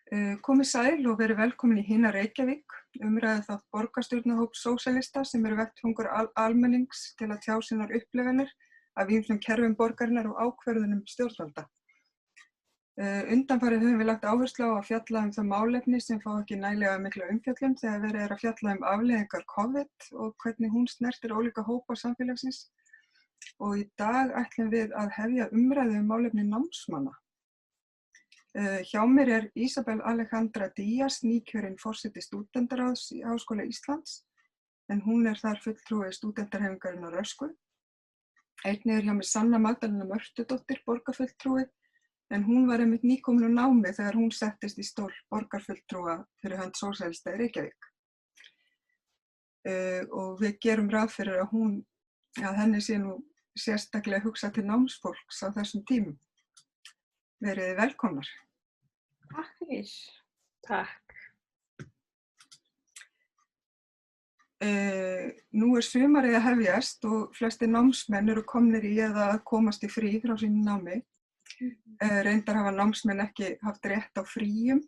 Komið sæl og verið velkomin í Hina Reykjavík, umræðu þátt borgarstjórnarhóps sósíalista sem eru vettvangur almennings til að tjá sínar upplifanir af ýmsum kerfum borgarinnar og ákvörðunum stjórnvalda. Undanfarið höfum við lagt áherslu á að fjalla þau málefni sem fá ekki nægilega mikla umfjöllun þegar verið að fjalla afleiðingar COVID og hvernig hún snertir ólíka hópa samfélagsins. Og í dag ætlum við að hefja umræðu málefni námsmanna. Hjá mér Isabel Alejandra Díaz, nýkjörin forseti stúdentaráðs í Háskóla Íslands, en hún þar fulltrúi stúdentarhreyfingarinnar Röskvu. Einnig hjá mér Sanna Magdalena Mörtudóttir, borgarfulltrúi, en hún var einmitt nýkomin úr námi þegar hún settist í stól borgarfulltrúa fyrir hönd sósíalista í Reykjavík. Og við gerum ráð fyrir að henni sé nú sérstaklega hugsað til námsfólks á þessum tímum. Verið velkomnar. Takk fyrir. Takk. Nú sumarið að hefjast og flestir námsmenn eru komnir í eða að komast í frí frá sínu námi. Reyndar hafa námsmenn ekki haft rétt á fríum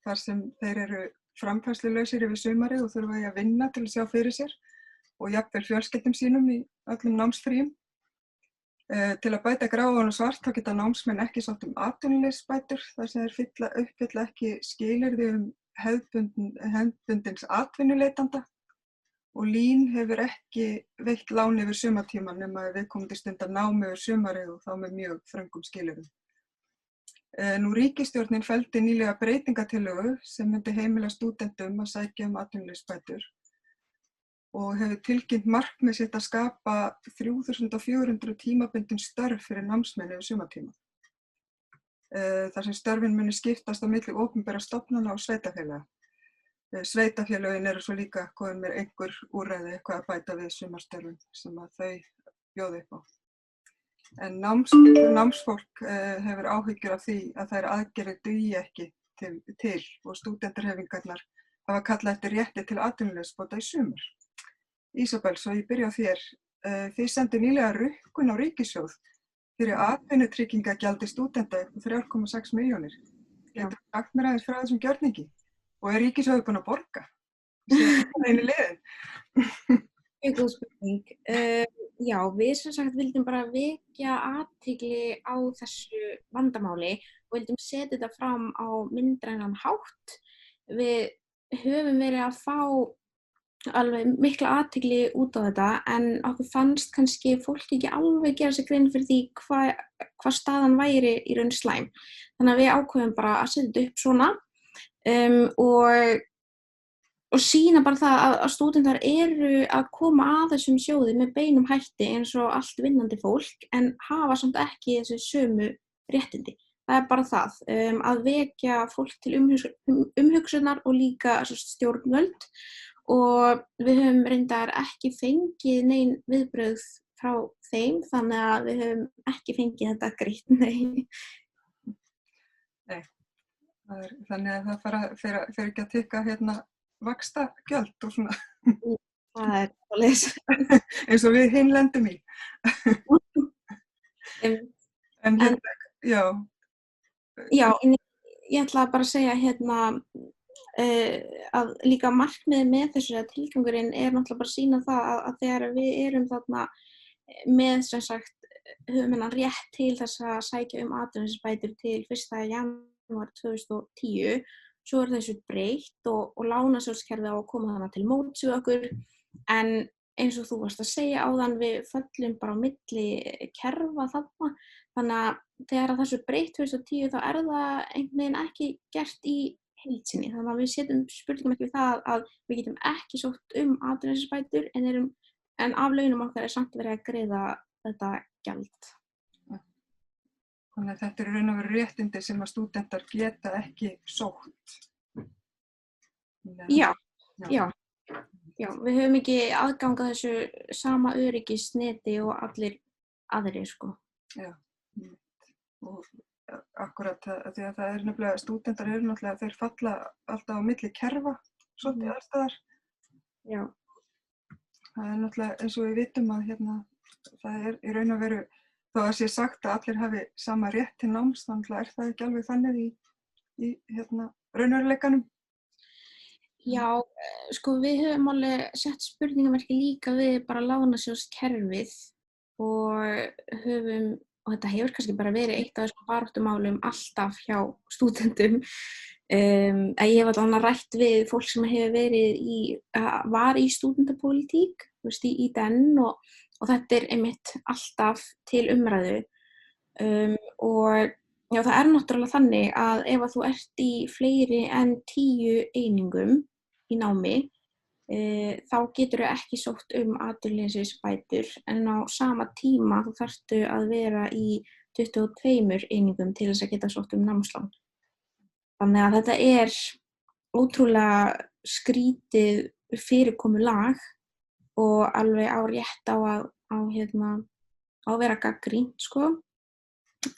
þar sem þeir eru framfærslulausir yfir sumarið og þurfa að vinna til að sjá fyrir sér og jafnvel fjölskyldum sínum í öllum námsfríum. Til að bæta gráan og svart þá geta námsmenn ekki sótt atvinnuleysisbætur þar sem þeir uppfylla ekki skilyrði hefðbundins atvinnuleitanda og LÍN hefur ekki veitt lán yfir sumartímann nema viðkomandi stundar námi yfir sumarið og þá með mjög þröngum skilyrðum. Nú ríkisstjórnin felldi nýlega breytingatillögu sem myndi heimila stúdentum að sækja atvinnuleysisbætur og hefur tilkynnt markmið sitt að skapa 3400 tímabundin störf fyrir námsmenn yfir sumartíma. Þar sem störfin muni skiptast á milli opinberra stofnana og sveitarfélaga. Sveitarfélögin eru svo líka komin með einhver úrræði eitthvað að bæta við sumarstörfum sem að þau bjóða upp á. En námsfólk hefur áhyggjur af því að þær aðgerðir dugi ekki til og stúdentarhreyfingarnar hafa kallað eftir rétti til atvinnuleysisbóta í sumar. Isabel, svo ég byrja á þér. Þið sendu nýlega rukkun á ríkissjóð fyrir atvinnutryggingagjaldi stúdenta upp á 3,6 milljónir. Getur þú sagt mér aðeins frá þessum gjörningi? Og ríkissjóður búinn að borga? Einu liðin. Mjög góð spurning. Já, við sem sagt vildum bara vekja athygli á þessu vandamáli og vildum setja þetta fram á myndrænan hátt. Við höfum verið að fá alveg mikla athygli út á þetta en okkur fannst kannski fólk ekki alveg gera sér grein fyrir því hvað staðan væri í raun slæm. Þannig að við ákveðum bara að setja þetta upp svona og sýna bara það að stúdentar eru að koma að þessum sjóði með beinum hætti eins og allt vinnandi fólk en hafa samt ekki þessi sömu réttindi. Það bara það, að vekja fólk til umhugsunar og líka stjórnvöld og við höfum reyndar ekki fengið nein viðbrögð frá þeim þannig að við höfum ekki fengið þetta greitt, nei. Nei, þannig að það fer ekki að tikka vaxtagjöld og svona. Það svoleiðis. Eins og við hin lendum í. Já, en ég ætla bara að segja að líka markmiðið með þessu tilgangurinn náttúrulega bara að sýna það að þegar við erum þarna með sem sagt höfum hennan rétt til þess að sækja atvinnuleysisbætur til 1. janúar 2010 svo þessu breytt og lánasjóðskerfið á að koma þarna til móts við okkur en eins og þú varst að segja áðan við föllum bara á milli kerfa þarna þannig að þegar þessu breytt 2010 þá það einhvern veginn ekki gert í heild sinni. Þannig að við setjum spurningum ekki við það að við getum ekki sótt atvinnuleysisbætur en af launum okkar samt verið að greiða þetta gjald. Þannig að þetta eru raun og veru réttindi sem að stúdentar geta ekki sótt. Já, við höfum ekki aðgang að þessu sama öryggisneti og allir aðrir, sko. Já, og akkurat því að það nefnilega, stúdentar eru náttúrulega, þeir falla alltaf á milli kerfa, svolítið aðstæðar. Já. Það náttúrulega eins og við vitum að það í raun og veru, þó að sé sagt að allir hafi sama rétt til náms, þannig það ekki alveg þannig í raunveruleikanum? Já, sko við höfum alveg sett spurningamerki líka við bara lánasjóðskerfið og og þetta hefur kannski bara verið eitt af þessum baráttumálum alltaf hjá stúdentum. Ég hef allavega rætt við fólk sem var í stúdentapólitík, í den og þetta er einmitt alltaf til umræðu. Og já, það er náttúrulega þannig að ef að þú ert í fleiri en 10 einingum í námi, þá geturðu ekki sótt atvinnuleysisbætur en á sama tíma þú þarftu að vera í 22 einingum til þess að geta sótt námslán. Þannig að þetta er ótrúlega skrítið fyrirkomulag og alveg á rétt á að vera gagnrýnt, sko.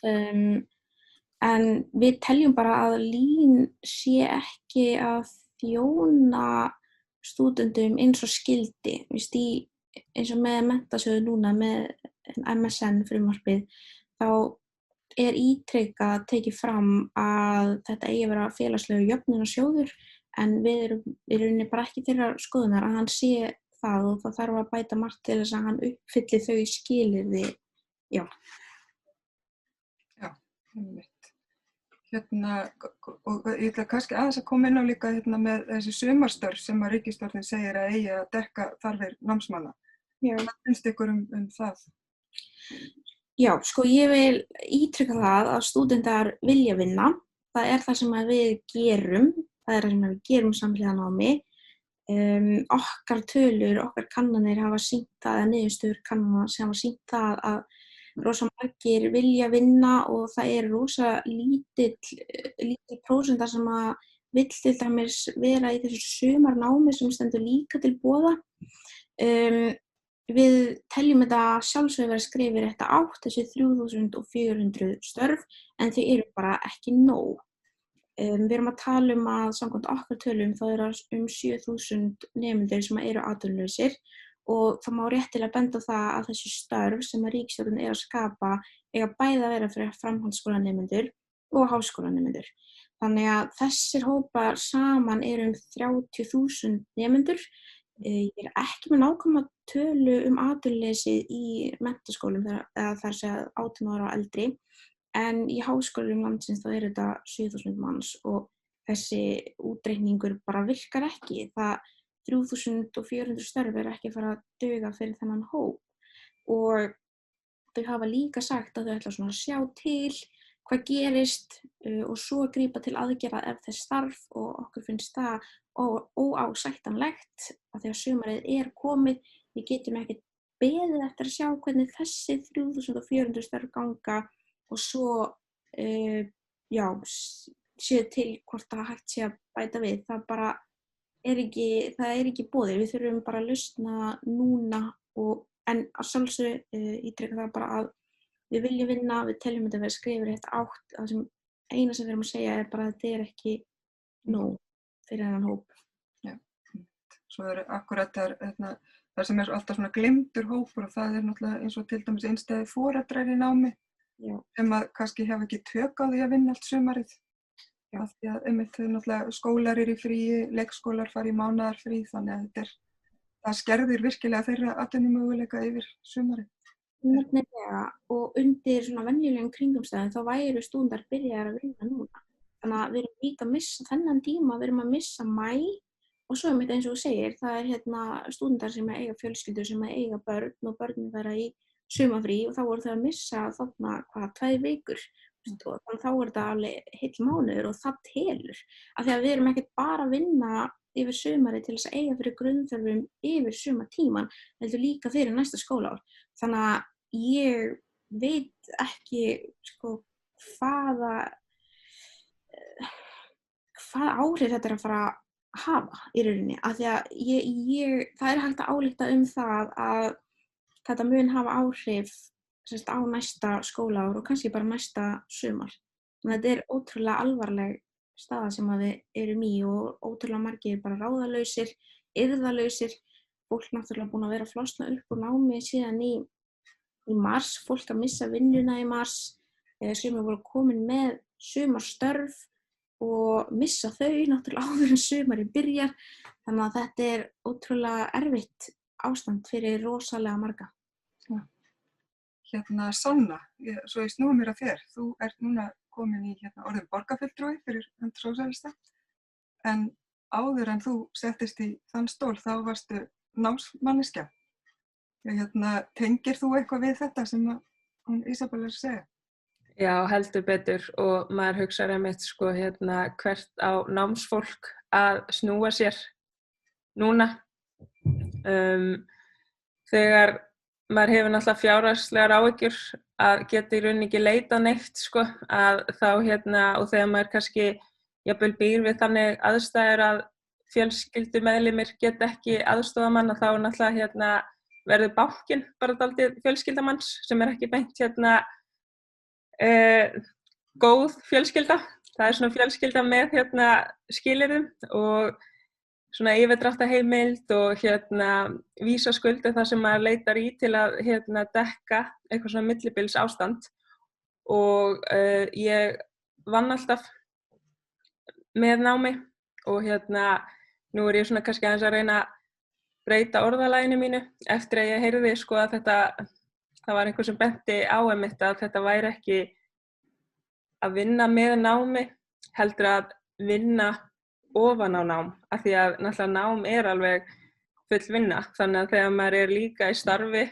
En við teljum bara að LÍN sé ekki að þjóna stúdendum eins og skyldi, eins og með Menntasjóði núna, með MSN frumvarpið, þá er ítrekað tekið fram að þetta eigi að vera félagslegur jöfnunarsjóður, en við erum í rauninni bara ekki þeirrar skoðunar að hann sé það og það þarf að bæta margt til þess að hann uppfylli þau skilyrði, já. Já, einmitt. Og ég ætla kannski aðeins að koma inn á líka með þessi sumarstörf sem að ríkisstjórnin segir að eigi að dekka þarfir námsmanna. Já. Hvað finnst ykkur það? Já, sko ég vil ítreka það að stúdentar vilja vinna. Það er það sem við gerum. Það er það sem við gerum samhliða námi. Okkar tölur, okkar kannanir hafa sýnt það, eða niðurstöður kannana sem hafa sýnt það að rosa margir vilja vinna og það er rosa lítill prósenta sem að vill til dæmis vera í þessu sumarnámi sem stendur líka til boða. Við teljum þetta sjálfsögðu vera skrifið í rétta átt, þessi 3400 störf, en þau eru bara ekki nóg. Við erum að tala að samkvæmt okkar tölum þá eru 7000 nemendur sem eru atvinnulausir og það má réttilega benda á það að þessi störf sem að ríkisstjórnin er að skapa eiga bæði að vera fyrir framhaldsskólanemendur og háskólanemendur. Þannig að þessir hópar saman eru 30.000 nemendur. Ég er ekki með nákvæma tölu atvinnuleysi í menntaskólum, eða þar sé 18 ára og eldri, en í háskólum landsins þá eru þetta 7.000 manns og þessi útreikningur bara virkar ekki. 3400 störf er ekki að fara að duga fyrir þennan hóp og þau hafa líka sagt að þau ætla svona að sjá til hvað gerist og svo grípa til aðgerða ef þess þarf og okkur finnst það óásættanlegt að þegar sumarið er komið, við getum ekki beðið eftir að sjá hvernig þessi 3400 störf ganga og svo séu til hvort það hægt sé að bæta við. Það er ekki boðið. Við þurfum bara að lausna núna en að sjálfsögðu ítreka það bara að við viljum vinna, við teljum þetta að vera skrifið í rétta átt. Það sem eina sem við erum að segja er bara að þetta er ekki nóg fyrir þennan hóp. Já. Svo akkurat það sem alltaf svona gleymdur hópur og það náttúrulega eins og til dæmis einstæðir foreldrar í námi. Já. Sem að kannski hafa ekki tök á því að vinna allt sumarið. Af því að einmitt þau náttúrulega skólar eru í fríi, leikskólar fara í mánaðarfrí, þannig að það skerðir virkilega þeirra atvinnumöguleika yfir sumarið. Nefnilega, og undir svona venjulegum kringumstæðum þá væru stúdentar byrjaðir að vinna núna. Þannig að við erum líka að missa þennan tíma, við erum að missa maí og svo einmitt eins og þú segir, það er stúdentar sem eiga fjölskyldur, sem eiga börn og börnin vera í sumarfrí og þá voru þau að missa þarna 2 vikur. Og þannig þá er þetta alveg heill mánuður og það telur. Af því að við erum ekkert bara að vinna yfir sumarið til þess að eiga fyrir grunnþörfum yfir sumartíman, heldur líka fyrir næsta skólaár. Þannig að ég veit ekki hvaða áhrif þetta er að fara að hafa í rauninni. Af því að það er hægt að álykta það að þetta mun hafa áhrif á næsta skólaár og kannski bara næsta sumar. Þannig að þetta er ótrúlega alvarleg staða sem við erum í og ótrúlega margir bara ráðalausir, eirðalausir. Fólk náttúrulega búin að vera að flosna upp úr námi síðan í mars, fólk að missa vinnuna í mars, sumir voru komin með sumarstörf og missa þau náttúrulega áður en sumarið byrjar. Þannig að þetta er ótrúlega erfitt ástand fyrir rosalega marga. Sanna, svo ég snúi mér að þér. Þú ert núna komin í orðin borgarfulltrúi fyrir hönd sósíalista, en áður en þú settist í þann stól þá varstu námsmanneskja. Tengir þú eitthvað við þetta sem hún Ísabel er að segja? Já, heldur betur, og maður hugsar einmitt hvert á námsfólk að snúa sér núna. Þegar maður hefur náttúrulega fjárhagslegar áhyggjur að geta í rauninni ekki leitað neitt, að þá og þegar maður kannski jafnvel býr við þannig aðstæður að fjölskyldumeðlimir geta ekki aðstoða mann, þá náttúrulega verður bankinn bara dálítið fjölskyldamanns sem er ekki beint góð fjölskylda. Það er svona fjölskylda með skilyrðum og svona yfirdráttarheimild og vísaskuld er það sem maður leitar í til að dekka eitthvað svona millibils ástand. Og ég vann alltaf með námi og nú er ég svona kannski aðeins að reyna að breyta orðalaginu mínu eftir að ég heyrði að það var einhver sem benti á einmitt að þetta væri ekki að vinna með námi, heldur að vinna ofan á nám, af því að náttúrulega nám er alveg full vinna, þannig að þegar maður er líka í starfi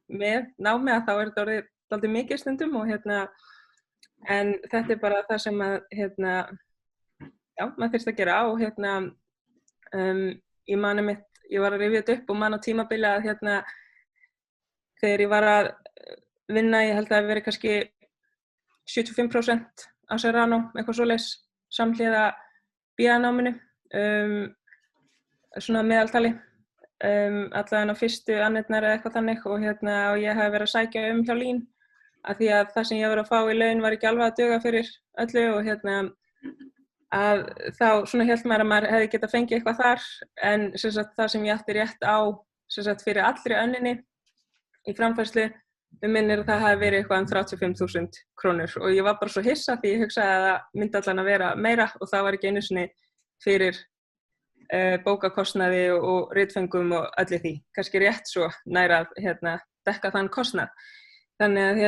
með námi þá er þetta orðið dálítið mikið stundum og en þetta er bara það sem maður þyrfti að gera og ég man einmitt, ég var að rifja þetta upp og man á tímabili að þegar ég var að vinna, ég held að það hafi verið kannski 75% á Serrano, eitthvað svoleiðis, samhliða BA-náminu, svona meðaltali, allavega á fyrstu annirnar eða eitthvað þannig og ég hafi verið að sækja hjá LÍN af því að það sem ég var að fá í laun var ekki alveg að duga fyrir öllu og að þá svona hélt maður að maður hefði getað fengið eitthvað þar en það sem ég átti rétt á fyrir allri önninni í framfærslu, minnir að það hafi verið eitthvað 35.000 krónur og ég var bara svo hissa því ég hugsaði að það myndi allan að vera meira og það var ekki einu sinni fyrir bókakostnaði og ritföngum og öllu því, kannski rétt svo nær að dekka þann kostnað. Þannig að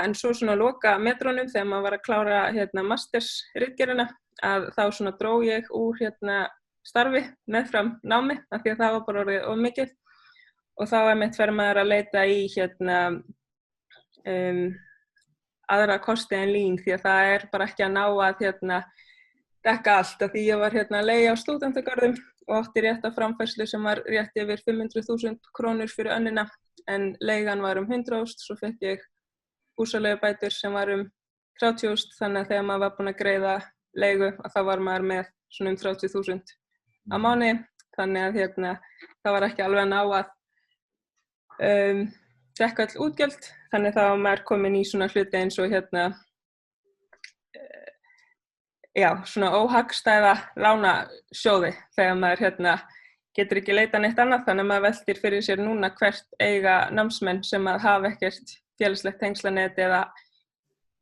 en svo svona loka metrónum þegar maður var að klára masters ritgerðina að þá svona dró ég úr starfi meðfram námi af því að það var bara orðið of mikið og þá einmitt fer maður að leita í aðra kosti en LÍN því að það er bara ekki að ná að dekka allt af því ég var að leigja á stúdentagörðum og átti rétt á framfærslu sem var rétt yfir 500.000 krónur fyrir önnina en leigan var 100.000, svo fekk ég húsaleigubætur sem var 30.000 þannig að þegar maður var búinn að greiða leigu að þá var maður með svona 30.000 á mánuði þannig að það var ekki alveg að ná að dekka öll útgjöld þannig þá var maður komin í svona hluti eins og svona óhagstæða lánasjóði þegar maður getur ekki leita neitt annað þannig að maður veltir fyrir sér núna hvert eiga námsmenn sem að hafa ekkert félagslegt tengslanet eða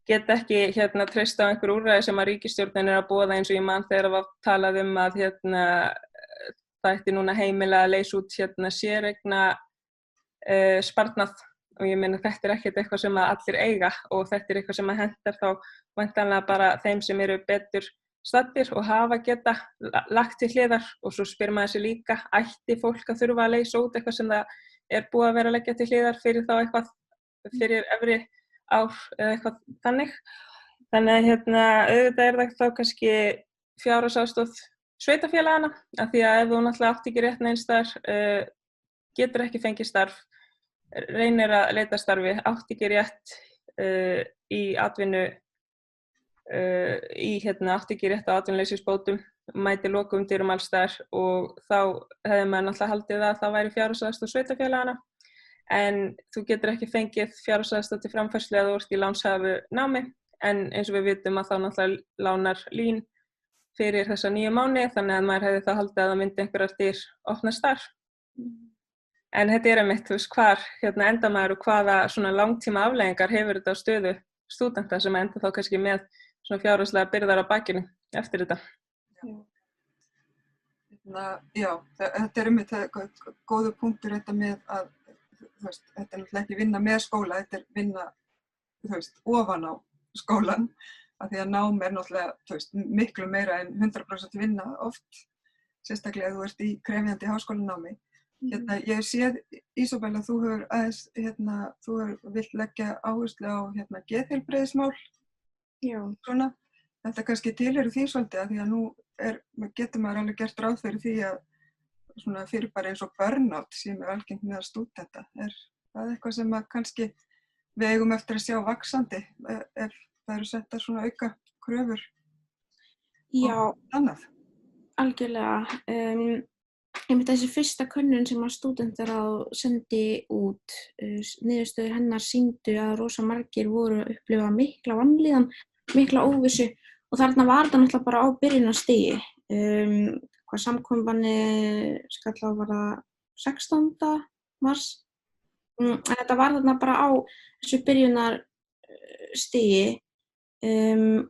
geta ekki treyst á einhver úrræði sem að ríkisstjórnin er að boða eins og ég man þegar það var talað að það ætti núna heimila að leysa út séreigna sparnað og ég meina þetta er ekkert eitthvað sem að allir eiga og þetta er eitthvað sem að hentar þá væntanlega bara þeim sem eru betur staddir og hafa geta lagt til hliðar og svo spyr maður sig líka ætti fólk að þurfa að leysa út eitthvað sem það er búið að vera að leggja til hliðar fyrir þá eitthvað fyrir efri ár eða eitthvað þannig. Þannig að auðvitað er það þá kannski fjárhagsaðstoð sveitarfélagana af því að ef þú náttúrulega átt ekki rétt neins þar getur ekki fengið starf, reynir að leita starfi, átt ekki rétt í atvinnu átti ekki rétt á atvinnuleysisbótum, mæti lokum dyrum alls staðar og þá hefði maður náttúrulega haldið að það væri fjárhagsaðstoð sveitarfélagana en þú getur ekki fengið fjárhagsaðstoð til framfærslu eða þú ert í lánshæfu námi en eins og við vitum að þá náttúrulega lánar LÍN fyrir þessa 9 mánuði þannig að maður hefði þá haldið að það myndi einhverjar dyr opnast þar. En þetta er einmitt, þú veist, hvar enda maður og hvaða svona langtíma afleiðingar hefur þetta á stöðu stúdenta sem enda þá kannski með svona fjárhagslega byrðar á bakinu eftir þetta. Já, þetta einmitt góður punktur þetta með að þetta náttúrulega ekki vinna með skóla, þetta vinna ofan á skólan, af því að nám náttúrulega miklu meira en 100% vinna oft, sérstaklega ef þú ert í krefjandi háskólanámi. Ég séð, Ísabel, að þú hefur aðeins, þú vilt leggja áherslu á geðheilbrigðismál. Já. Svona, þetta kannski tilheyrir því svolítið, af því að nú getur maður alveg gert ráð fyrir því að svona fyrirbæri eins og burnout sem algengt meðal stúdenta. Það eitthvað sem að kannski við eigum eftir að sjá vaxandi ef það eru settar svona auka kröfur og annað? Algjörlega. Einmitt þessi fyrsta könnun sem að stúdentar sendi út, niðurstöður hennar sýndu að rosa margir voru að upplifa mikla vanlíðan, mikla óvissu og þarna var þetta náttúrulega bara á byrjunarstigi. Hvað samkomubanni skall á var það 16. mars. En þetta var þarna bara á þessu byrjunarstigi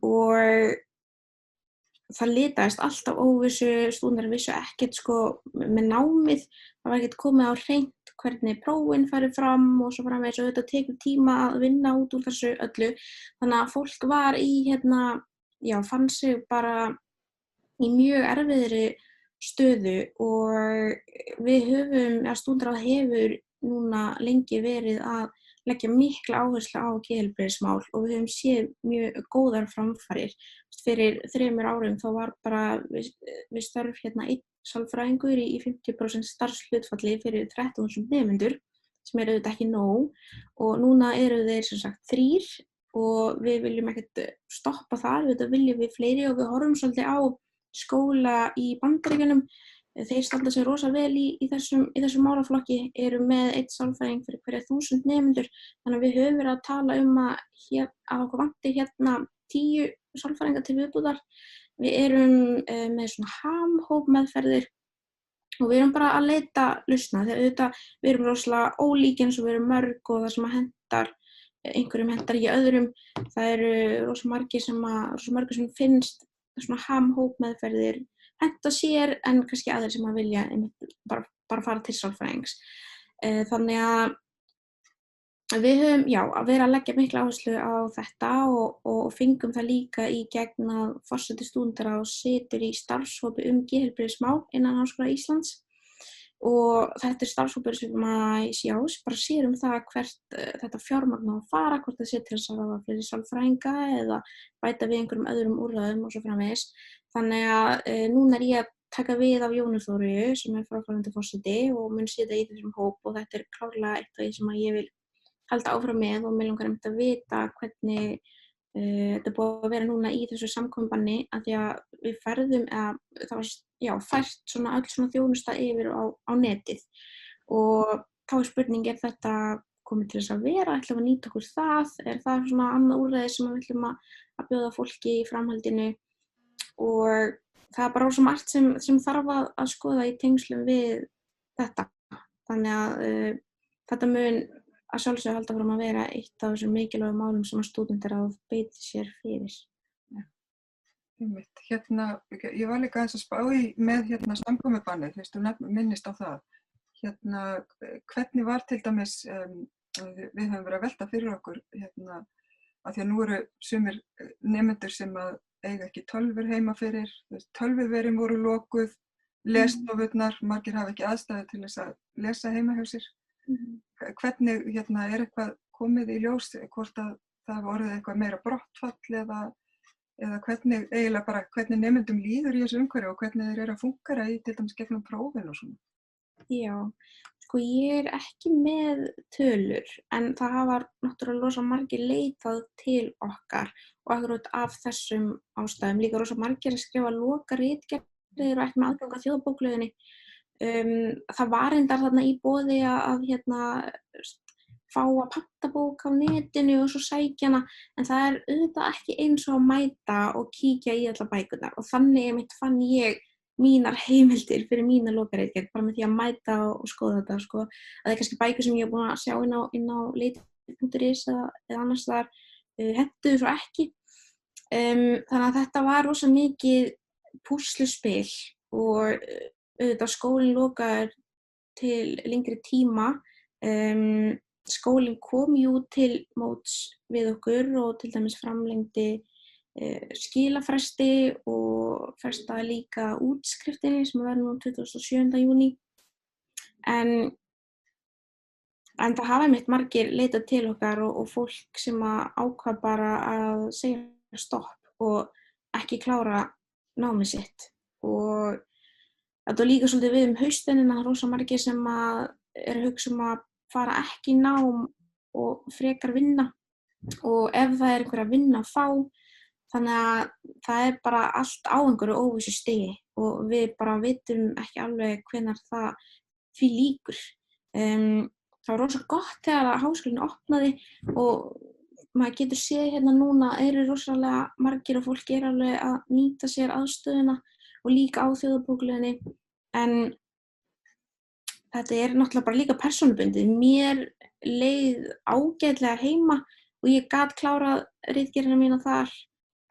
og það litaðist alltaf óvissu, stúdentar vissu ekkert með námið, það var ekkert komið á hreint hvernig prófin færi fram og svo framvegis og þetta tekur tíma að vinna út úr þessu öllu. Þannig að fólk var fann sig bara í mjög erfiðri stöðu og við stúdentarráð hefur núna lengi verið að leggja mikla áherslu á geðheilbrigðismál og við höfum séð mjög góðar framfarir. Fyrir 3 árum þá var bara við störf einn sálfræðingur í 50% starfshlutfalli fyrir 13.000 nemendur, sem auðvitað ekki nóg og núna eru þeir sem sagt 3 og við viljum ekkert stoppa þar, auðvitað viljum við fleiri og við horfum svolítið á skóla í Bandaríkjunum. Þeir standa sig rosa vel í þessum málaflokki, eru með 1 sálfræðing fyrir hverja 1000 nemendur, þannig að við höfum verið að tala að okkur vanti 10 sálfræðingar til viðbúðar. Við erum með svona HAM-hópmeðferðir og við erum bara að leita lausna, þegar auðvitað við erum rosalega ólík eins og við erum mörg og það sem hentar einhverjum hentar ekki öðrum. Það eru rosa margir sem finnst svona HAM-hópmeðferðir henta sér en kannski aðrir sem að vilja bara fara til sálfræðings. Þannig að við höfum að vera að leggja mikla áherslu á þetta og fengum það líka í gegn að forseti stúdentaráðs situr í starfshópi geðheilbrigðismál innan Háskóla Íslands og þetta starfshópur sem bara sér það hvert þetta fjármagn á að fara, hvort það sé til þess að hafa fleiri sálfræðinga eða bæta við einhverjum öðrum úrræðum og svo framvegis. Þannig að núna ég að taka við af Jónu Þóru sem fráfarandi forseti og mun sitja í þessum hóp og þetta klárlega eitt af því sem ég vil halda áfram með og mig langar einmitt að vita hvernig þetta er búið að vera núna í þessu samkomubanni af því að við færðum það var fært svona öll svona þjónusta yfir á netið og þá er spurning, þetta komið til þess að vera, ætlum að nýta okkur það, það svona annað úrræði sem við ætlum að bjóða fólki í framhaldinu og það er bara svo margt sem þarf að skoða í tengslum við þetta. Þannig að þetta mun að sjálfsögðu halda fram að vera eitt af þessum mikilvægum málum sem að stúdentar beiti sér fyrir. Ég var líka aðeins að spá í með samkomubannið, þú minnist á það. Hvernig var til dæmis, við höfum verið að velta fyrir okkur, að því að nú eru sumir nemendur sem að eiga ekki tölvur heima fyrir, tölvuverin voru lokuð, lesstofurnar, margir hafa ekki aðstæðu til þess að lesa heima hjá sér. Hvernig eitthvað komið í ljós, hvort að það voru eitthvað meira brottfall eða hvernig nemendum líður í þessu umhverfi og hvernig þeir eru að fúnkera í til dæmis gegnum prófin og svona? Já, ég ekki með tölur en það hafa náttúrulega rosa margir leitað til okkar og akkurat af þessum ástæðum. Líka rosa margir að skrifa lokaritgerðir og ekki með aðgang að þjóðarbókhlöðunni. Það var reyndar þarna í boði að fá að panta bók á netinu og svo sækja hana en það er auðvitað ekki eins og að mæta og kíkja í allar bækurnar og þannig fann ég mínar heimildir fyrir mína lokaritgerð bara með því að mæta og skoða þetta að það er kannski bækur sem ég hef búin að sjá inn á leiti.is eða annars þar hentuðu svo ekki Þannig að þetta var rosa mikið púsluspil og auðvitað skólinn lokaður til lengri tíma. Skólinn kom jú til móts við okkur og til dæmis framlengdi skilafresti og frestaði líka útskriftinni sem verður nú 27. júní. En það hafa einmitt margir leitað til okkar og fólk sem ákvað bara að segja stopp og ekki klára námið sitt. Og þetta var líka svolítið við haustinu, það rosa margir sem eru að hugsa að fara ekki í nám og frekar vinna. Og ef það einhver að vinna að fá, þannig að það bara allt á einhverju óvissu stigi og við bara vitum ekki alveg hvenær það því lýkur. Það var rosa gott þegar háskólinn opnaði og maður getur séð hérna núna eru rosalega margir og fólk alveg að nýta sér aðstöðuna og líka á þjóðarbókleginni. En þetta náttúrulega bara líka persónubundið. Mér leið ágætlega heima og ég gat klárað ritgerðina mína þar.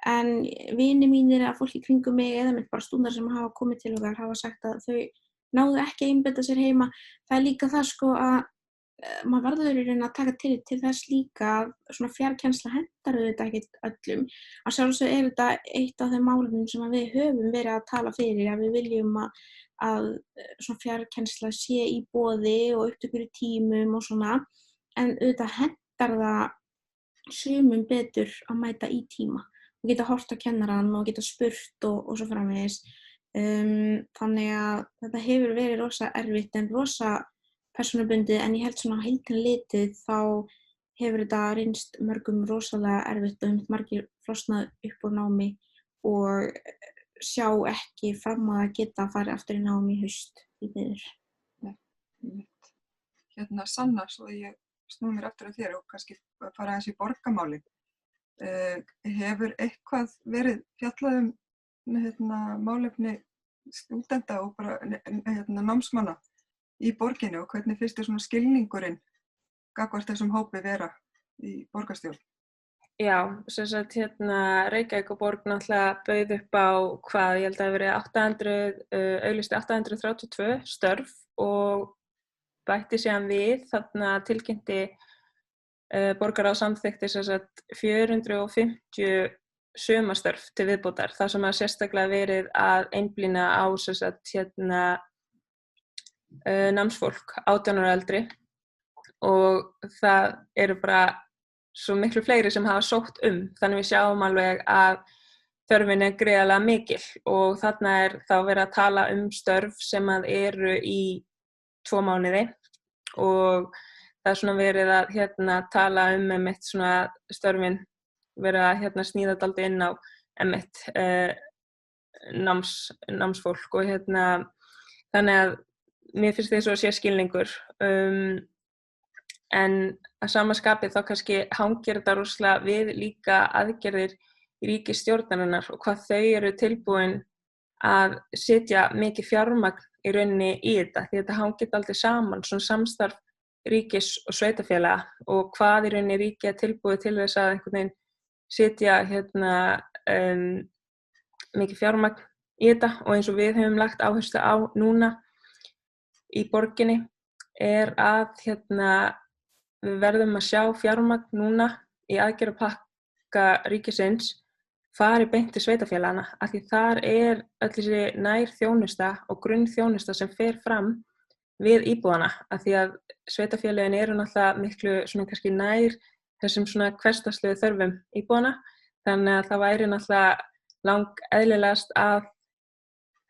En vinir mínir eða fólk í kringum mig eða bara stúdentar sem hafa komið til okkar hafa sagt að þau náðu ekki að einbeita sér heima. Það líka það sko að maður verður í raun að taka til þess líka að svona fjarkennsla hentar auðvitað ekkert öllum. Að sjálfsögðu þetta eitt af þeim málum sem við höfum verið að tala fyrir, að við viljum að svona fjarkennsla sé í boði og upptökur í tímum og svona, en auðvitað hentar það sumum betur að mæta í tíma og geta horft á kennarann og geta spurt og svo framvegis. Þannig að þetta hefur verið rosa erfitt en rosa persónubundið, en ég held svona á heildina litið þá hefur þetta reynst mörgum rosalega erfitt og margir flosnað upp úr námi og sjá ekki fram að geta farið aftur í námi í haust í miður. Hérna Sanna, svo ég snúi mér aftur að þér og kannski fara aðeins í borgarmáli. Hefur eitthvað verið fjallað málefni stúdenta og bara námsmanna í borginni og hvernig finnst þér svona skilningurinn gagnvart þessum hópi vera í borgarstjórn? Já, sem sagt Reykjavík og borg náttúrulega bauð upp á hvað, ég held að það verið auglýsti 832 störf og bætti síðan við, þarna tilkynnti borgarráð samþykkti sem sagt 450 sumarstörf til viðbótar, þar sem sérstaklega verið að einblína á sem sagt námsfólk 18 ára eldri og það eru bara svo miklu fleiri sem hafa sótt þannig við sjáum alveg að þörfin gríðarlega mikil og þarna þá verið að tala störf sem eru í 2 mánuði og það svona verið að tala einmitt svona störfin verið að sníða dálítið inn á einmitt námsfólk og þannig að mér finnst þess að sé skilningur en að sama skapi þá kannski hangir þetta rosalega við líka aðgerðir ríkisstjórnarinnar og hvað þau eru tilbúin að setja mikið fjármagn í rauninni í þetta, því þetta hangir aldrei saman, svona samstarf ríkis og sveitarfélaga og hvað í rauninni ríkið tilbúið til þess að einhvern veginn setja mikið fjármagn í þetta og eins og við höfum lagt áherslu á núna í borginni að við verðum að sjá fjármagn núna í aðgerðapakka ríkisins fari beint til sveitarfélagana af því þar öll þessi nærþjónusta og grunnþjónusta sem fer fram við íbúana af því að sveitarfélögin eru náttúrulega miklu svona kannski nær þessum svona hversdagslegu þörfum íbúana þannig að það væri náttúrulega lang eðlilegast að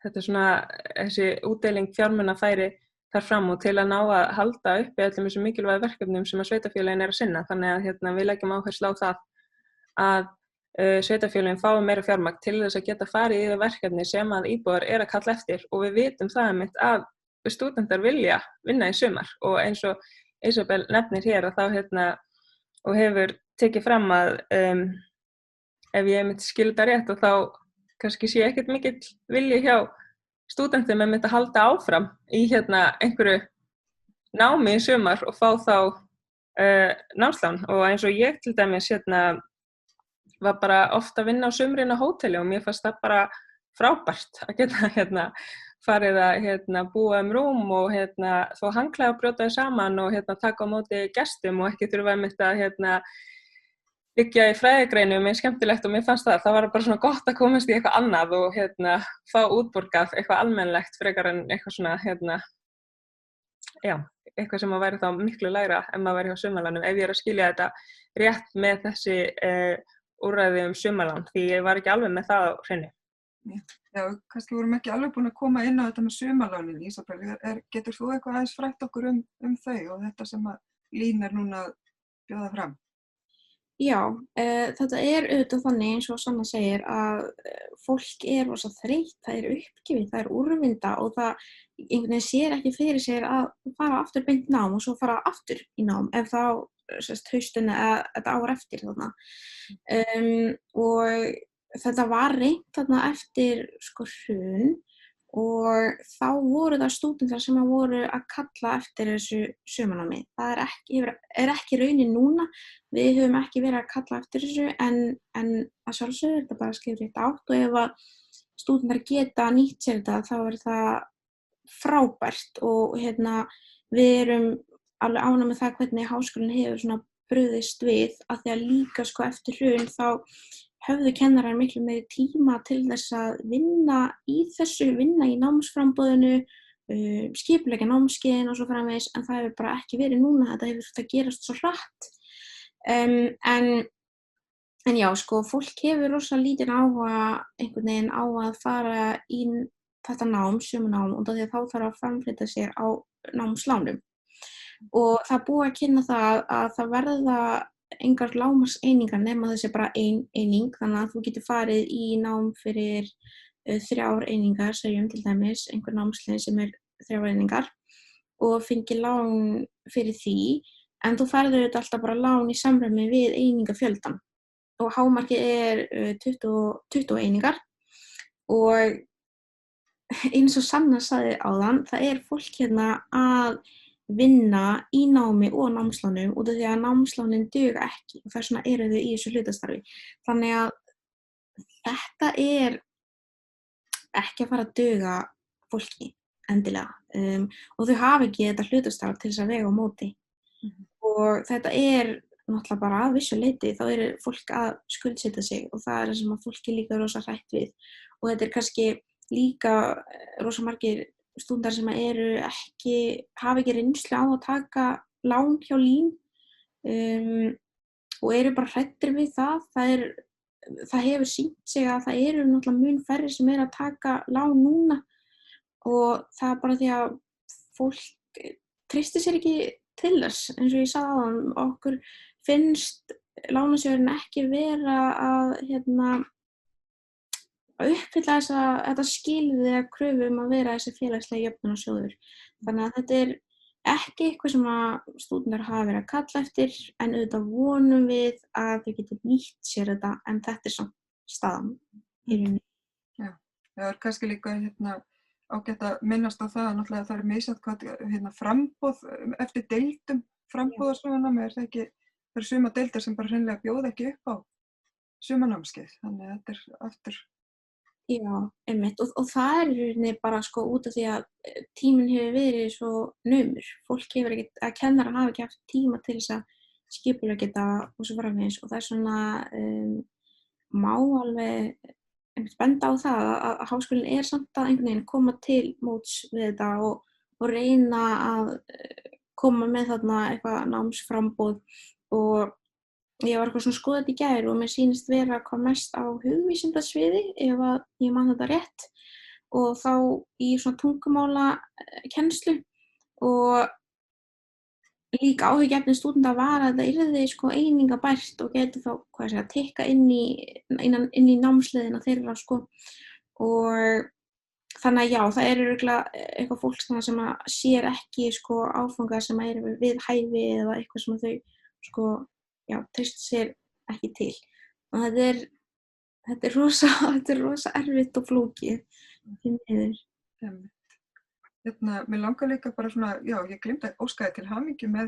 þessi útdeiling fjármuna færi þar fram og til að ná að halda uppi öllum þessum mikilvægu verkefnum sem að sveitarfélögin eru að sinna. Þannig að við leggjum áherslu á það að sveitarfélögin fái meira fjármagn til þess að geta farið í það verkefni sem að íbúar eru að kalla eftir og við vitum það einmitt að stúdentar vilja vinna í sumar og eins og Isabel nefnir hér að þá og hefur tekið fram að ef ég einmitt skil þetta rétt og þá kannski sé ekkert mikill vilji hjá stúdentum einmitt að halda áfram í einhverju námi í sumar og fá þá námslán og eins og ég til dæmis var bara oft að vinna á sumrin á hóteli og mér fannst það bara frábært að geta farið að búa rúm og þó handklæði brjóta þau saman og taka á móti gestum og ekki þurfa einmitt að liggja í fræðigreinum er skemmtilegt og mér fannst það var bara svona gott að komast í eitthvað annað og fá útborgað eitthvað almennilegt frekar en eitthvað svona eitthvað sem að væri þá miklu lægra en maður væri hjá sumarlánum ef ég að skilja þetta rétt með þessi úrræði sumarlán því ég var ekki alveg með það á hreinu. Já, kannski vorum ekki alveg búin að koma inn á þetta með sumarlánin, Ísabel. Getur þú eitthvað aðeins frætt okkur um þau og þetta sem að Lín núna að bjóða fram? Já, þetta auðvitað þannig eins og Sanna segir að fólk rosa þreytt, það uppgefið, það úrvinda og það einhvern veginn sér ekki fyrir sér að fara aftur beint nám og svo fara aftur í nám ef þá haustinu eða þetta ár eftir þarna. Og þetta var reynt þarna eftir hrun og þá voru það stúdentar sem voru að kalla eftir þessu sumarnámi. Það ekki raunin núna, við höfum ekki verið að kalla eftir þessu en að sjálfsögðu þetta bara skrifir rétt átt og ef að stúdentar geta nýtt sér þetta þá það frábært og við erum alveg ánægð með það hvernig háskólinn hefur svona brugðist við að því að líka eftir hrun þá höfðu kennarar miklu meiri tíma til þess að vinna í námsframboðinu, skipuleggja námskeiðin og svo framvegis, en það hefur bara ekki verið núna, þetta hefur þurft að gerast svo hratt. En já, fólk hefur rosa lítinn áhuga einhvern veginn á að fara í þetta sumarnám og því að þá þarf að framfleyta sér á námslánum. Og það búið að kynna það að það verða engar lágmarkseiningar nema þessi bara ein eining, þannig að þú getur farið í nám fyrir 3 einingar, segjum til dæmis, einhver námsleið sem 3 einingar og fengið lán fyrir því, en þú færður þetta alltaf bara lán í samræmi við einingafjöldan og hámarkið 20 einingar og eins og Sanna sagði áðan, það fólk að vinna í námi og námslánum út af því að námslánin duga ekki og þess vegna eru þau í þessu hlutastarfi. Þannig að þetta ekki að fara að duga fólki endilega og þau hafa ekki þetta hlutastarf til þess að vega á móti. Og þetta náttúrulega bara að vissu leyti þá fólk að skuldsetja sig og það það sem að fólki líka rosa hrætt við og þetta kannski líka rosa margir stúdentar sem hafa ekki reynslu á að taka lán hjá Lín og bara hræddir við það. Það hefur sýnt sig að það náttúrulega mun færri sem að taka lán núna og það bara því að fólk treystir sér ekki til þess, eins og ég sagði áðan, okkur finnst lánasjóðurinn ekki vera að uppfylla þetta skilyrði eða kröfu að vera þessi félagslega jöfnunarsjóður. Þannig að þetta ekki eitthvað sem að stúdentar hafa verið að kalla eftir en auðvitað vonum við að þau geti nýtt sér þetta en þetta samt staðan í rauninni. Já, það kannski líka ágætt að minnast á það að náttúrulega það misjafnt hvað framboð eftir deildum framboðarsjóðunum það ekki, það suma deildar sem bara hreinlega bjóða ekki upp á sumarnámskeið, þannig að þetta aftur. Já, einmitt og það í rauninni bara út af því að tíminn hefur verið svo naumur. Fólk hefur ekki, að kennarar hafa ekki haft tíma til þess að skipuleggja þetta og svo framvegis og það svona má alveg benda á það að háskólinn samt að einhvern veginn koma til móts við þetta og reyna að koma með þarna eitthvað námsframboð og ég var eitthvað svona skoðað þetta í gær og mér sýnist vera að koma mest á hugvísindasviði ef að ég man þetta rétt og þá í svona tungumálakennslu og líka áhyggjuefni stúdenta var að þetta yrði einingabært og geti þá tikka inn í námsleiðina þeirra og þannig að já, það örugglega eitthvað fólk sem að sér ekki áfanga sem við hæfi eða eitthvað sem að þau treysta sér ekki til. Og þetta rosa erfitt og flókið því miður. Mér langar líka bara svona, já, ég gleymdi að óska þér til hamingju með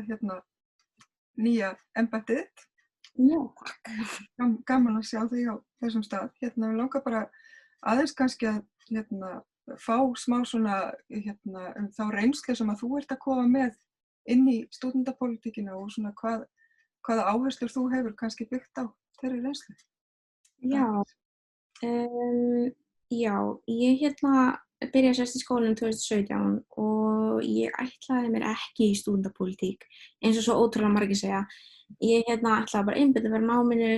nýja embættið þitt Já, takk. Gaman að sjá þig á þessum stað. Við langar bara aðeins kannski að fá smá svona þá reynslu sem að þú ert að koma með inn í stúdentapólitíkina og svona hvaða áherslur þú hefur kannski byggt á þeirri reynslu. Já, já, ég byrjaði sérst í skólanum 2017 og ég ætlaði mér ekki í stúdentapólitík, eins og svo ótrúlega margir segja. Ég ætlaði bara einbeita mér náminu,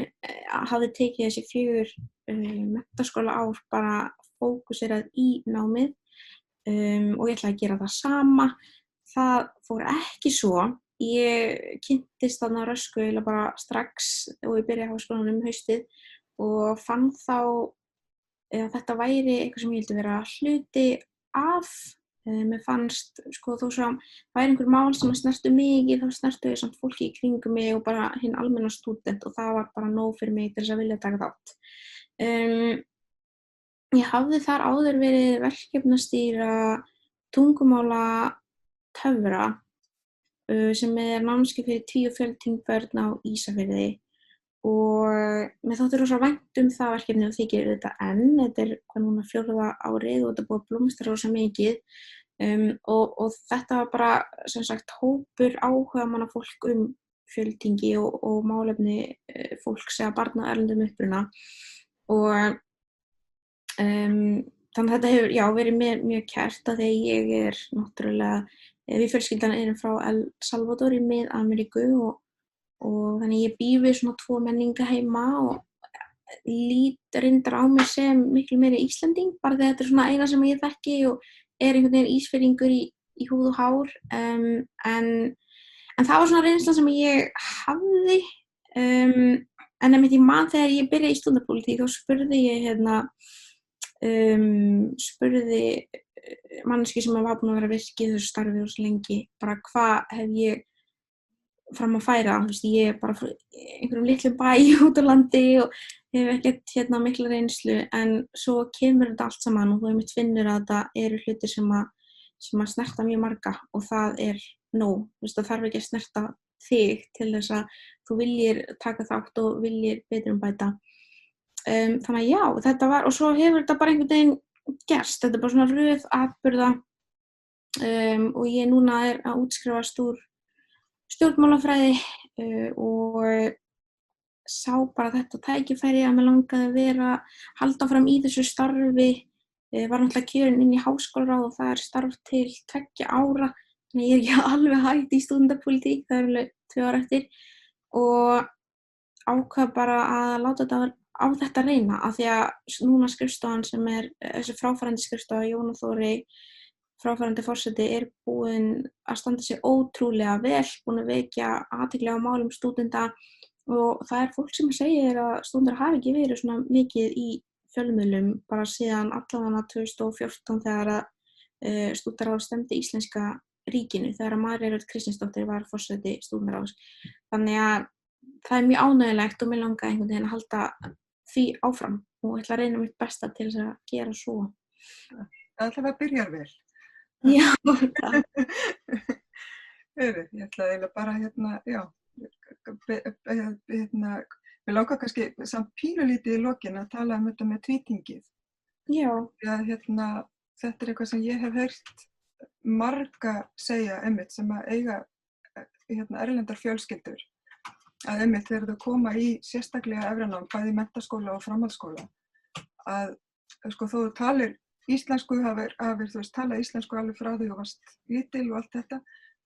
hafði tekið þessi 4 menntaskóla ár bara fókuserað í námið og ég ætlaði að gera það sama. Það fór ekki svo. Ég kynntist þarna Rösku eiginlega bara strax og ég byrjaði háskólanum haustið og fann þá að þetta væri eitthvað sem ég vildi vera hluti af. Mér fannst, sko, þó svo væri einhver mál sem snertu mig, þá snertu samt fólki í kringum mig og bara hinn almenna stúdent og það var bara nóg fyrir mig til þess að vilja taka þátt. Ég hafði þar áður verið verkefnastýra tungumála töfra sem námskeið fyrir 10 fjöltyngbörn á Ísafirði og mér þótti rosa vænt það verkefni og þykir þetta enn. Þetta hvað núna 4. árið og þetta búið að blómstra rosa mikið og þetta var bara sem sagt hópur áhugamanna fólk fjöltyngi og málefni fólks eða barna af erlendum uppruna og þannig að þetta hefur verið mér mjög kært að því ég náttúrulega, við fjölskyldan erum frá El Salvador í Mið-Ameríku og þannig ég bý við svona 2 menningaheima og lít reyndar á mig sem miklu meiri Íslending, bara þegar þetta svona eina sem ég þekki og einhvern veginn Ísfirðingur í húð og hár, en það var svona reynsla sem ég hafði, en einmitt ég man þegar ég byrjaði í stúdentapólitík þá spurði ég spurði manneskju sem var búin að vera virk í þessu starfi svo lengi, bara hvað hef ég fram að færa, ég bara frá einhverjum litlum bæ út á landi og hef ekkert mikla reynslu, en svo kemur þetta allt saman og þú einmitt finnur að þetta eru hlutir sem að snerta mjög marga og það nóg, það þarf ekki að snerta þig til þess að þú viljir taka þátt og viljir betrumbæta. Þannig að já, þetta var, og svo hefur þetta bara einhvern veginn gerst, þetta bara svona röð atburða og ég núna að útskrifast úr stjórnmálafræði og sá bara þetta tækifæri að mér langaði að halda fram í þessu starfi, var náttúrulega kjörin inn í háskólaráð og það starf til 2 ára, þannig ég ekki alveg hætt í stúdentapólitík, það alveg 2 ár eftir og ákvað bara að láta þetta reyna af því að núna skrifstofan sem þessi fráfarandi skrifstofa Jóna Þórey fráfarandi forseti búin að standa sig ótrúlega vel, búin að vekja athygli á málum stúdenta og það fólk sem segir að stúdentar hafi ekki verið svona mikið í fjölmiðlum bara síðan allavega 2014 þegar stúdentaráð stemdi íslenska ríkinu, þegar Margrét Kristinsdóttir var forseti stúdentaráðs. Þannig að það mjög ánægjulegt og mér langaði einhvern veginn að halda því áfram og ætla að reyna mitt besta til þess að gera svo. Það ætla að byrja vel. Já, takk. Ég ætla eiginlega bara við langar kannski samt pínulítið í lokin að tala þetta með tweetingið. Já. Þetta eitthvað sem ég hef heyrt marga segja einmitt sem að eiga erlendar fjölskyldur að einmitt þegar þau koma í sérstaklega efranám, bæði menntaskóla og framhaldsskóla að sko þó þú talir íslensku, hafir talað íslensku alveg frá því og varst lítil og allt þetta,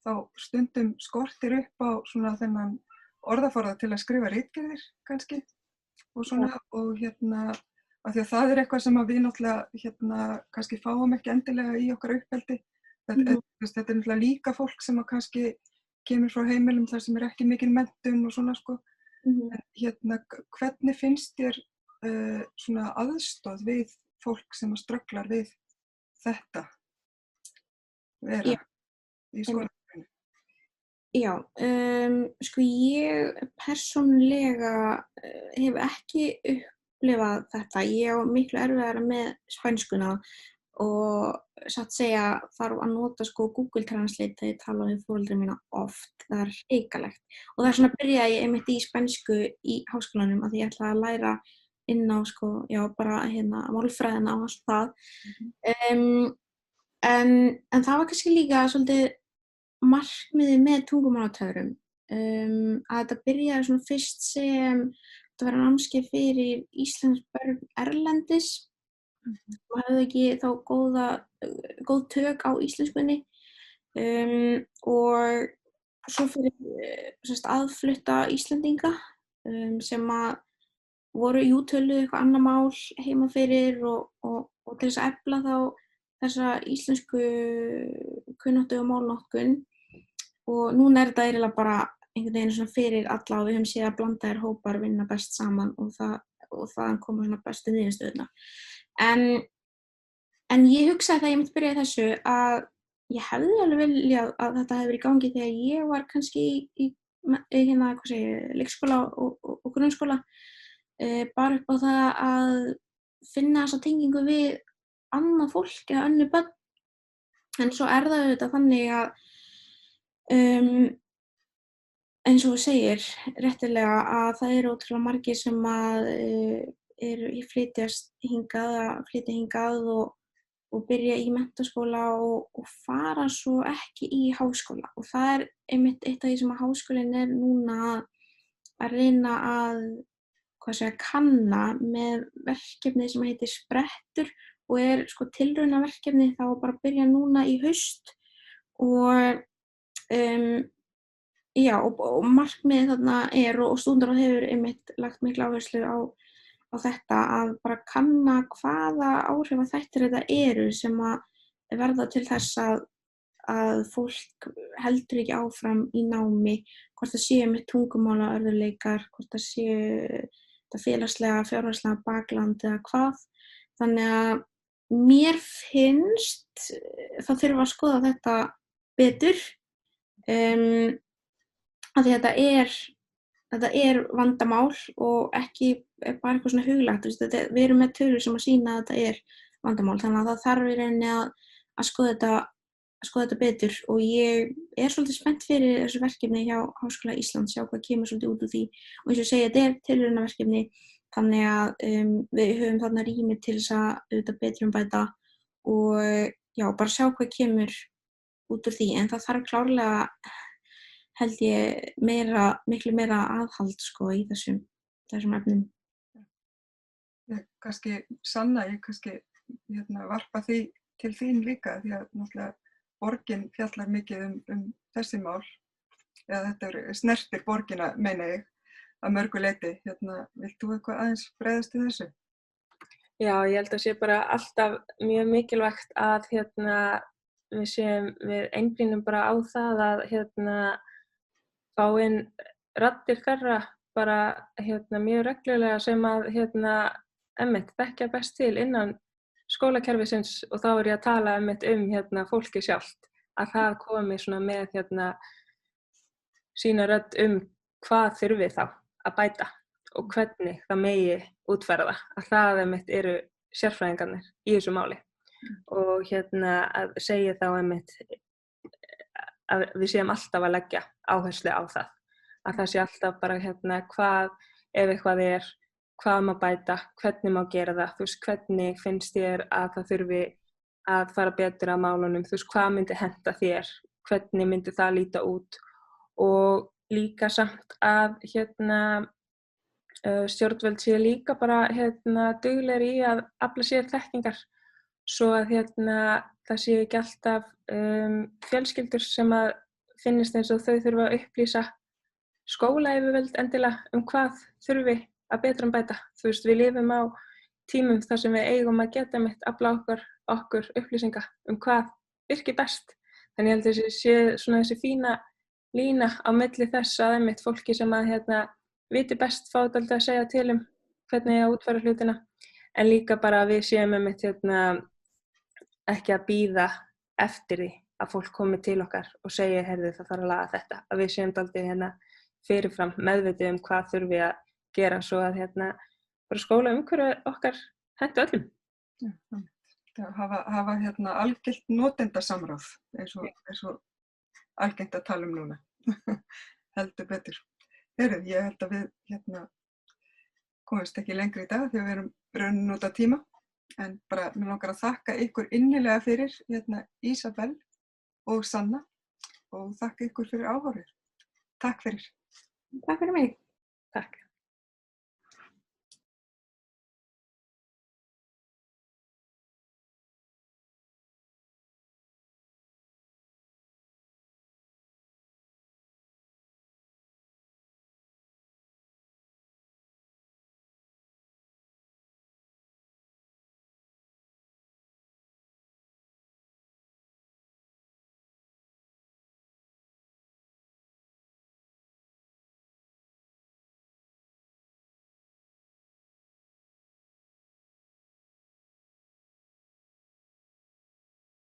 þá stundum skortir upp á svona þennan orðaforða til að skrifa ritgerðir kannski og svona og af því að það eitthvað sem að við náttúrulega kannski fáum ekki endilega í okkar uppeldi. Þetta náttúrulega líka fólk sem að kannski kemur frá heimilum þar sem ekki mikil menntun og svona sko. En hvernig finnst þér svona aðstoð við fólk sem að strögglar við þetta vera í skólanum? Já, sko ég persónulega hef ekki upplifað þetta. Ég á miklu erfiðara með spænskuna og satt segja þarf að nota sko Google Translate þegar ég tala við foreldra mína oft, það er hrikalegt og það er svona byrjaði ég einmitt í spænsku í háskólanum að ég ætlaði að læra inn á sko, já bara málfræðina og allt það en það var kannski líka svolítið markmiðið með tungumálatöfrum að þetta byrjaði svona fyrst sem þetta var námskeið fyrir íslensk börn erlendis og hefðu ekki þá góð tök á íslenskunni og svo fyrir aðflutta Íslendinga sem að voru töluðu eitthvað annað mál heima fyrir og til þess að efla þá þessa íslensku kunnáttu og málnotkun og núna þetta eiginlega bara einhvern veginn svona fyrir alla og við höfum séð að blandaðir hópar vinna best saman og þaðan koma svona bestu niðurstöðurnar. En ég hugsaði þegar ég myndi byrja í þessu að ég hefði alveg viljað að þetta hefði verið í gangi þegar ég var kannski í leikskóla og grunnskóla bara upp á það að finna þessa tengingu við annað fólk eða önnur börn. En svo það auðvitað þannig að eins og þú segir réttilega að það eru ótrúlega margir sem að flytja hingað og byrja í menntaskóla og fara svo ekki í háskóla og það einmitt eitt af því sem að háskólinn núna að reyna að kanna með verkefni sem heitir Sprettur og sko tilraunaverkefni þá bara að byrja núna í haust og og markmiðið þarna og stúdentarráð hefur einmitt lagt mikla áherslu á þetta að bara kanna hvaða áhrifaþættir þetta eru sem að verða til þess að fólk heldur ekki áfram í námi, hvort það séu með tungumálaörðugleikar, hvort það séu þetta félagslega, fjárhagslega bakland eða hvað. Þannig að mér finnst það þurfa að skoða þetta betur af því að þetta vandamál og ekki bara eitthvað svona huglægt. Við erum með tölur sem að sýna að þetta vandamál, þannig að það þarf í rauninni að skoða þetta betur og ég svolítið spennt fyrir þessu verkefni hjá Háskóla Íslands, sjá hvað kemur svolítið út úr því og eins og ég segi, þetta tilraunaverkefni þannig að við höfum þarna rými til þess að auðvitað betrumbæta og bara sjá hvað kemur út úr því en það þarf klárlega held ég miklu meira aðhald sko í þessum efnum. Kannski Sanna, ég kannski varpa því til þín líka því að náttúrulega borgin fjallar mikið um þessi mál eða þetta snertir borgina meina ég að mörgu leyti. Vilt þú eitthvað aðeins bregðast í þessu? Já, ég held að sé bara alltaf mjög mikilvægt að við einblínum bara á það að fá inn raddir þeirra bara mjög reglulega sem að þekkja best til innan skólakerfisins og þá ég að tala fólki sjálft að það komi svona með sína rödd hvað þurfi þá að bæta og hvernig það megi útfæra að það eru sérfræðingarnir í þessu máli og að segja þá að við séum alltaf að leggja áherslu á það að sé alltaf bara hvað ef eitthvað hvað má bæta, hvernig má gera það, hvernig finnst þér að það þurfi að fara betur að málunum, hvað myndi henta þér, hvernig myndi það líta út og líka samt að stjórnvöld séu líka bara duglegri í að afla sér þekkingar svo að það séu ekki alltaf fjölskyldur sem að finnist eins og þau þurfa að upplýsa skólayfirvöld endilega hvað þurfi að betrumbæta. Við lifum á tímum þar sem við eigum að geta afla okkur upplýsinga hvað virkir best. Þannig ég held að sé svona þessi fína lína á milli þess að fólki sem að viti best fá þetta að segja til hvernig að útfæra hlutina en líka bara að við séum ekki að bíða eftir því að fólk komi til okkar og segja, heyrðu það þarf að laga þetta, að við séum dálítið fyrirfram meðvitið hvað þurfi að gera svo að bara skólaumhverfi okkar henti öllum. hafa algilt notendasamráð eins og algengt að tala núna. Heldur betur. Heyrðu, ég held að við komumst ekki lengri í dag þegar við erum runnin út af tíma. En bara mér langar að þakka ykkur innilega fyrir Ísabel og Sanna og þakka ykkur fyrir áhorfið. Takk fyrir. Takk fyrir mig. Takk.